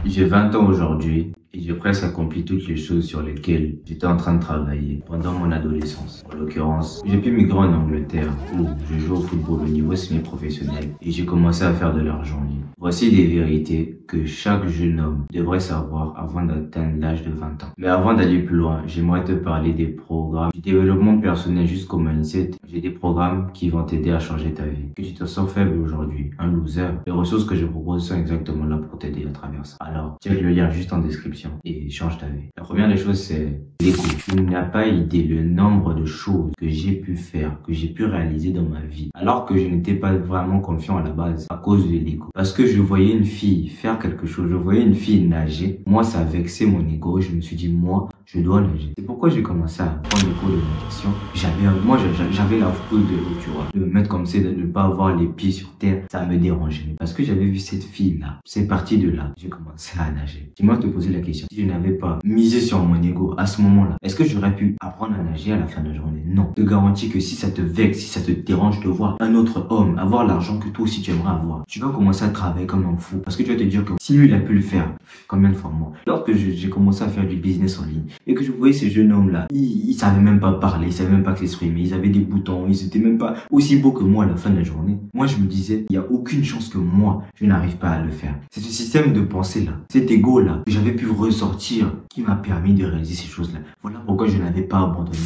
J'ai 20 ans aujourd'hui et j'ai presque accompli toutes les choses sur lesquelles j'étais en train de travailler pendant mon adolescence. En l'occurrence, j'ai pu migrer en Angleterre où je joue au football au niveau semi-professionnel et j'ai commencé à faire de l'argent libre. Voici des vérités que chaque jeune homme devrait savoir avant d'atteindre l'âge de 20 ans. Mais avant d'aller plus loin, j'aimerais te parler des programmes du développement personnel jusqu'au mindset. J'ai des programmes qui vont t'aider à changer ta vie. Que tu te sens faible aujourd'hui, un loser, les ressources que je propose sont exactement là pour t'aider à travers ça. Alors, check le lien juste en description et change ta vie. La première des choses, c'est l'ego. Tu n'as pas idée le nombre de choses que j'ai pu faire, que j'ai pu réaliser dans ma vie, alors que je n'étais pas vraiment confiant à la base à cause de l'ego. Parce que je voyais une fille faire quelque chose, je voyais une fille nager. Moi, ça vexait mon ego. Je me suis dit, moi, je dois nager. C'est pourquoi j'ai commencé à prendre le cours de natation. J'avais la foule de l'eau, tu vois. De me mettre comme ça, de ne pas avoir les pieds sur terre, ça me dérangeait. Parce que j'avais vu cette fille-là. C'est parti de là. J'ai commencé à nager. Dis-moi te poser la question. Si je n'avais pas misé sur mon ego à ce moment-là, est-ce que j'aurais pu apprendre à nager à la fin de la journée? Non. Je te garantis que si ça te vexe, si ça te dérange de voir un autre homme avoir l'argent que toi aussi tu aimerais avoir, tu vas commencer à travailler comme un fou. Parce que tu vas te dire que si lui il a pu le faire, combien de fois moi? Lorsque j'ai commencé à faire du business en ligne et que je voyais ces jeunes hommes-là, ils savaient même pas parler, ils savaient même pas s'exprimer, ils avaient des boutons, ils étaient même pas aussi beaux que moi à la fin de la journée. Moi, je me disais, il y a aucune chance que moi, je n'arrive pas à le faire. C'est ce système de pensée-là, cet ego-là, que j'avais pu ressortir, qui m'a permis de réaliser ces choses-là. Voilà pourquoi je n'avais pas abandonné.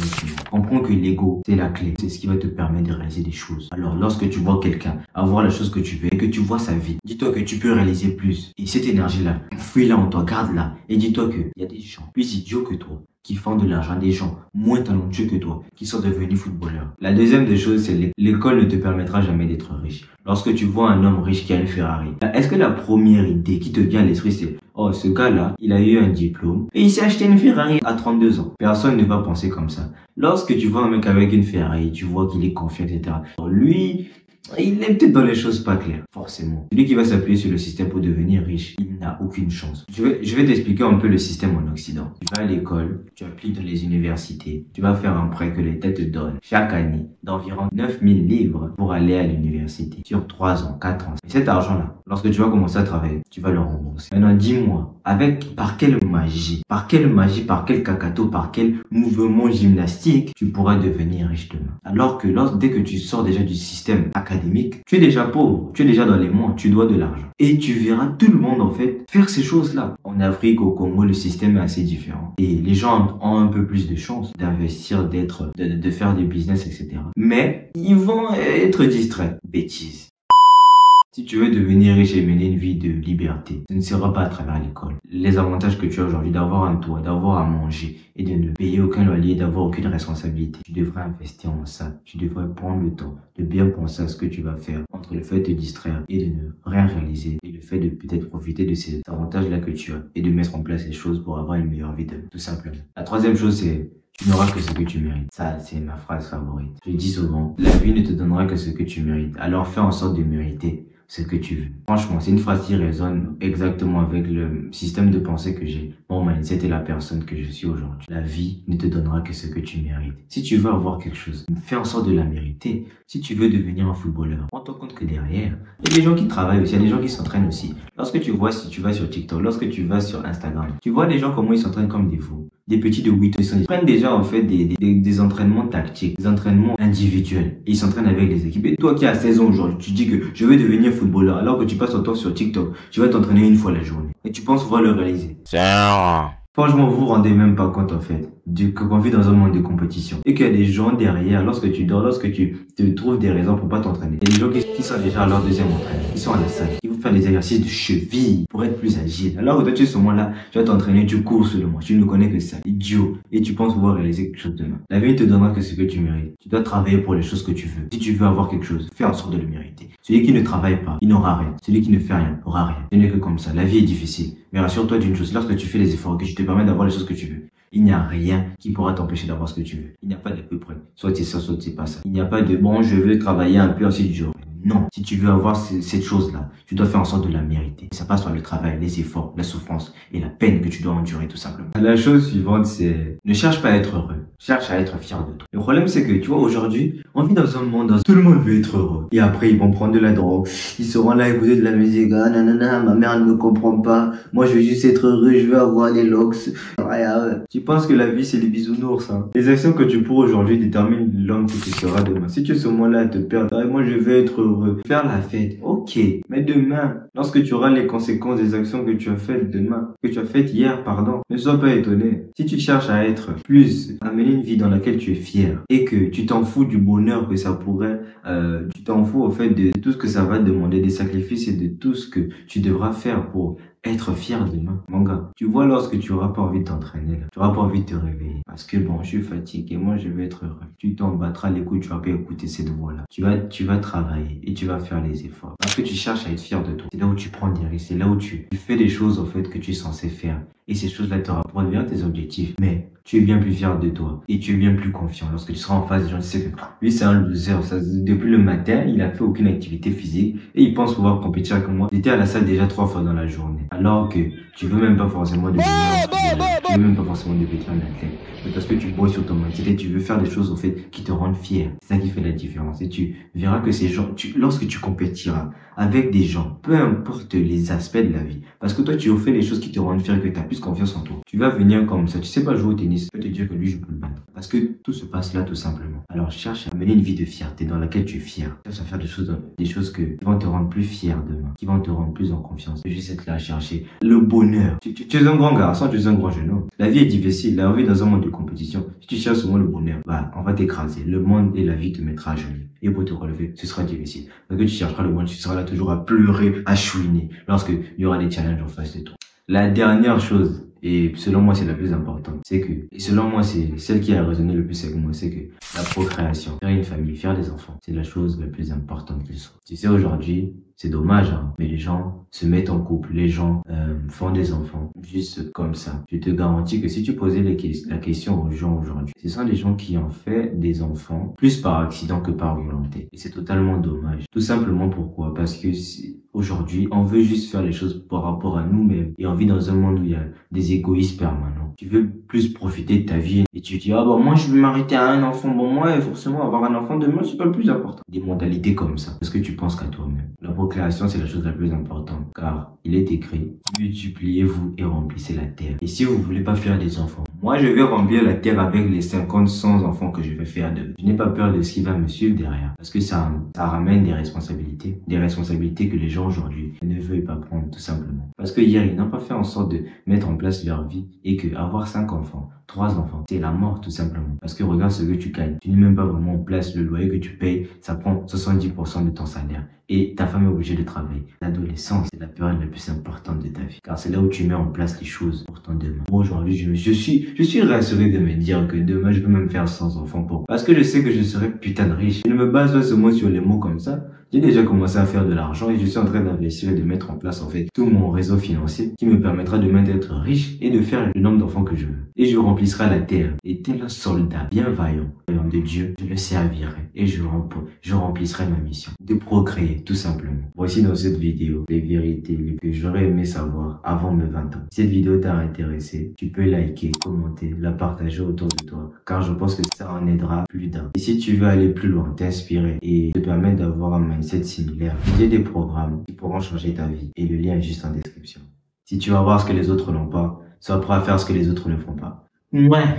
Comprends que l'ego, c'est la clé. C'est ce qui va te permettre de réaliser des choses. Alors, lorsque tu vois quelqu'un avoir la chose que tu veux et que tu vois sa vie, dis-toi que tu peux réaliser plus. Et cette énergie-là, fouille-la en toi, garde-la. Et dis-toi qu'il y a des gens plus idiots que toi qui font de l'argent, des gens moins talentueux que toi, qui sont devenus footballeurs. La deuxième des choses, c'est l'école ne te permettra jamais d'être riche. Lorsque tu vois un homme riche qui a une Ferrari, est-ce que la première idée qui te vient à l'esprit, c'est oh, ce gars-là, il a eu un diplôme et il s'est acheté une Ferrari à 32 ans. Personne ne va penser comme ça. Lorsque tu vois un mec avec une Ferrari, tu vois qu'il est confiant, etc. Lui, il est peut-être dans les choses pas claires, forcément. Celui qui va s'appuyer sur le système pour devenir riche, il n'a aucune chance. Je vais t'expliquer un peu le système en Occident. Tu vas à l'école, tu appliques dans les universités, tu vas faire un prêt que l'État te donne chaque année d'environ 9000 livres pour aller à l'université sur 3 ans, 4 ans. Et cet argent-là, lorsque tu vas commencer à travailler, tu vas le rembourser. Maintenant, dis-moi, par quelle magie, par quel cacao, par quel mouvement gymnastique, tu pourras devenir riche demain. Alors que dès que tu sors déjà du système académique, tu es déjà pauvre, tu es déjà dans les mois, tu dois de l'argent. Et tu verras tout le monde en fait faire ces choses-là. En Afrique, au Congo, le système est assez différent. Et les gens ont un peu plus de chances d'investir, de faire des business, etc. Mais ils vont être distraits. Bêtise. Si tu veux devenir riche et mener une vie de liberté, ce ne sera pas à travers l'école. Les avantages que tu as aujourd'hui d'avoir un toit, d'avoir à manger et de ne payer aucun loyer, d'avoir aucune responsabilité, tu devrais investir en ça. Tu devrais prendre le temps de bien penser à ce que tu vas faire entre le fait de te distraire et de ne rien réaliser et le fait de peut-être profiter de ces avantages-là que tu as et de mettre en place les choses pour avoir une meilleure vie tout simplement. La troisième chose, c'est tu n'auras que ce que tu mérites. Ça, c'est ma phrase favorite. Je dis souvent, la vie ne te donnera que ce que tu mérites. Alors fais en sorte de mériter ce que tu veux. Franchement, c'est une phrase qui résonne exactement avec le système de pensée que j'ai. Mon mindset et la personne que je suis aujourd'hui. La vie ne te donnera que ce que tu mérites. Si tu veux avoir quelque chose, fais en sorte de la mériter. Si tu veux devenir un footballeur, rends-toi compte que derrière, il y a des gens qui travaillent aussi, il y a des gens qui s'entraînent aussi. Lorsque tu vois, si tu vas sur TikTok, lorsque tu vas sur Instagram, tu vois les gens comment ils s'entraînent comme des fous. Des petits de 8 ans, ils prennent déjà en fait des entraînements tactiques, des entraînements individuels. Et ils s'entraînent avec les équipes. Et toi qui as 16 ans aujourd'hui, tu dis que je veux devenir footballeur alors que tu passes ton temps sur TikTok. Tu vas t'entraîner une fois la journée. Et tu penses pouvoir le réaliser. Franchement, vous vous rendez même pas compte en fait qu'on vit dans un monde de compétition et qu'il y a des gens derrière, lorsque tu dors, lorsque tu te trouves des raisons pour pas t'entraîner. Il y a des gens qui sont déjà à leur deuxième entraînement, qui sont à la salle, qui vont faire des exercices de cheville pour être plus agile. Alors que toi tu es ce moment-là, tu vas t'entraîner, tu cours seulement, tu ne connais que ça, idiot, et tu penses pouvoir réaliser quelque chose demain. La vie ne te donnera que ce que tu mérites. Tu dois travailler pour les choses que tu veux. Si tu veux avoir quelque chose, fais en sorte de le mériter. Celui qui ne travaille pas, il n'aura rien. Celui qui ne fait rien, n'aura rien. Ce n'est que comme ça. La vie est difficile. Mais rassure-toi d'une chose, lorsque tu fais les efforts, que tu te permets d'avoir les choses que tu veux, il n'y a rien qui pourra t'empêcher d'avoir ce que tu veux. Il n'y a pas de peu près. Soit c'est ça, soit c'est pas ça. Il n'y a pas de bon, je veux travailler un peu, ensuite je Non. Si tu veux avoir cette chose-là, tu dois faire en sorte de la mériter. Ça passe par le travail, les efforts, la souffrance et la peine que tu dois endurer tout simplement. La chose suivante, c'est ne cherche pas à être heureux. Cherche à être fier de toi. Le problème, c'est que, tu vois, aujourd'hui, on vit dans un monde où tout le monde veut être heureux. Et après, ils vont prendre de la drogue. Ils seront là à écouter de la musique. Ah, nanana, ma mère ne me comprend pas. Moi, je veux juste être heureux. Je veux avoir des locks. Tu penses que la vie, c'est les bisounours, hein. Les actions que tu pourras aujourd'hui déterminent l'homme que tu seras demain. Si tu es ce moment-là à te perdre, ah, moi, je veux être heureux. Faire la fête. Ok. Mais demain, lorsque tu auras les conséquences des actions que tu as faites demain, que tu as faites hier, pardon, ne sois pas étonné. Si tu cherches à être plus, à mener une vie dans laquelle tu es fier et que tu t'en fous du bonheur que ça pourrait, tu t'en fous au fait de tout ce que ça va demander, des sacrifices et de tout ce que tu devras faire pour être fier demain. Mon gars, tu vois, lorsque tu auras pas envie de t'entraîner, là, tu auras pas envie de te réveiller parce que bon, je suis fatigué, moi je vais être heureux. Tu t'en battras les couilles, tu vas pas écouter cette voix-là. Tu vas travailler et tu vas faire les efforts parce que tu cherches à être fier de toi. C'est là où tu prends des risques, c'est là où tu fais des choses en fait que tu es censé faire. Et ces choses-là te rapportent bien tes objectifs. Mais tu es bien plus fier de toi et tu es bien plus confiant lorsque tu seras en face des gens. Tu sais que lui, c'est un loser. Ça, depuis le matin, il a fait aucune activité physique et il pense pouvoir compétir avec moi. Il était à la salle déjà 3 fois dans la journée. Alors que tu veux même pas forcément devenir tu veux même pas forcément devenir un athlète. Mais parce que tu bosses sur ton mindset et tu veux faire des choses, au fait, qui te rendent fier. C'est ça qui fait la différence. Et tu verras que ces gens, lorsque tu compétiras avec des gens, peu importe les aspects de la vie, parce que toi, tu fais les choses qui te rendent fier et que tu as plus confiance en toi. Tu vas venir comme ça. Tu sais pas jouer au tennis. Tu vas te dire que lui, je peux le battre. Parce que tout se passe là, tout simplement. Alors, cherche à mener une vie de fierté dans laquelle tu es fier. Cherche à faire des choses qui vont te rendre plus fier demain, qui vont te rendre plus en confiance. Et juste être là à chercher le bonheur. Tu es un grand garçon, tu es un grand jeune homme. La vie est difficile. La vie est dans un monde de compétition. Si tu cherches souvent le bonheur, bah, on va t'écraser. Le monde et la vie te mettra à genoux. Et pour te relever, ce sera difficile. Parce que tu chercheras le bonheur, tu seras là toujours à pleurer, à chouiner, lorsque il y aura des challenges en face de toi. La dernière chose, et selon moi c'est la plus importante, c'est que, et selon moi c'est celle qui a résonné le plus avec moi, c'est que la procréation, faire une famille, faire des enfants, c'est la chose la plus importante qu'il soit. Tu sais, aujourd'hui, c'est dommage, hein, mais les gens se mettent en couple, les gens font des enfants, juste comme ça. Je te garantis que si tu posais la question aux gens aujourd'hui, ce sont des gens qui ont fait des enfants plus par accident que par volonté. Et c'est totalement dommage. Tout simplement pourquoi? Parce que aujourd'hui, on veut juste faire les choses par rapport à nous-mêmes. Et on vit dans un monde où il y a des égoïsmes permanents. Tu veux plus profiter de ta vie et tu dis, ah bon, moi je vais m'arrêter à un enfant. Bon, moi, forcément, avoir un enfant demain, c'est pas le plus important. Des mentalités comme ça. Parce que tu penses qu'à toi-même. La procréation, c'est la chose la plus importante. Car il est écrit, multipliez-vous et remplissez la terre. Et si vous voulez pas faire des enfants, moi je vais remplir la terre avec les 50, 100 enfants que je vais faire de. Je n'ai pas peur de ce qui va me suivre derrière. Parce que ça ramène des responsabilités. Des responsabilités que les gens aujourd'hui ne veulent pas prendre, tout simplement. Parce que hier, ils n'ont pas fait en sorte de mettre en place leur vie et que avoir 5 enfants, 3 enfants, c'est la mort, tout simplement. Parce que regarde ce que tu gagnes. Tu n'es même pas vraiment en place. Le loyer que tu payes, ça prend 70% de ton salaire. Et ta femme est obligée de travailler. L'adolescence, c'est la période la plus importante de ta vie. Car c'est là où tu mets en place les choses pour ton demain. Moi, aujourd'hui, je suis rassuré de me dire que demain, je peux même faire 100 enfants parce que je sais que je serai putain de riche. Je ne me base pas seulement sur les mots comme ça. J'ai déjà commencé à faire de l'argent et je suis en train d'investir et de mettre en place en fait tout mon réseau financier qui me permettra demain d'être riche et de faire le nombre d'enfants que je veux. Et je remplirai la terre. Et tel un soldat bien vaillant de Dieu, je le servirai et je remplirai ma mission de procréer tout simplement. Voici dans cette vidéo les vérités que j'aurais aimé savoir avant mes 20 ans. Si cette vidéo t'a intéressé, tu peux liker, commenter, la partager autour de toi car je pense que ça en aidera plus d'un. Et si tu veux aller plus loin, t'inspirer et te permettre d'avoir un mindset similaire, j'ai des programmes qui pourront changer ta vie et le lien est juste en description. Si tu vas voir ce que les autres n'ont pas, sois prêt à faire ce que les autres ne font pas. Ouais.